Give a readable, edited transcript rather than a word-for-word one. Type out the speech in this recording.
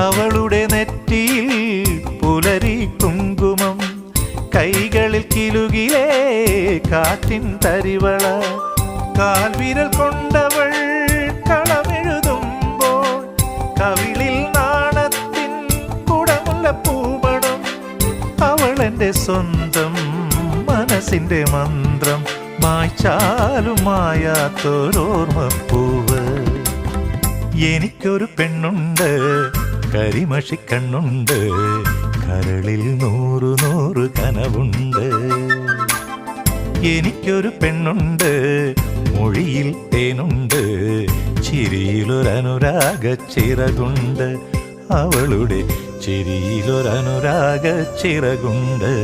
അവളുടെ നെറ്റിയിൽ പുലരി കുങ്കുമം, കൈകളിൽ കിലുകിലേ കാറ്റിൻ തരിവള, കാൽവിരൽ കൊണ്ടവൾ കളമെഴുതുമ്പോൾ കവിളിൽ നാണത്തിൻ കുടമുള്ള പൂപടം. അവൾ എൻ്റെ സ്വന്തം മനസ്സിൻ്റെ മന്ത്രം, മായ്ച്ചാലും മായാത്തൊരോർമ്മപ്പൂവ്. എനിക്കൊരു പെണ്ണുണ്ട്, കരിമഷിക്കണ്ണുണ്ട്, കരളിൽ 100 കനവുണ്ട്. എനിക്കൊരു പെണ്ണുണ്ട്, മൊഴിയിൽ തേനുണ്ട്, ചിരിയിലൊരനുരാഗ ചിറകുണ്ട്. അവളുടെ ചിരിയിലൊരനുരാഗ ചിറകുണ്ട്.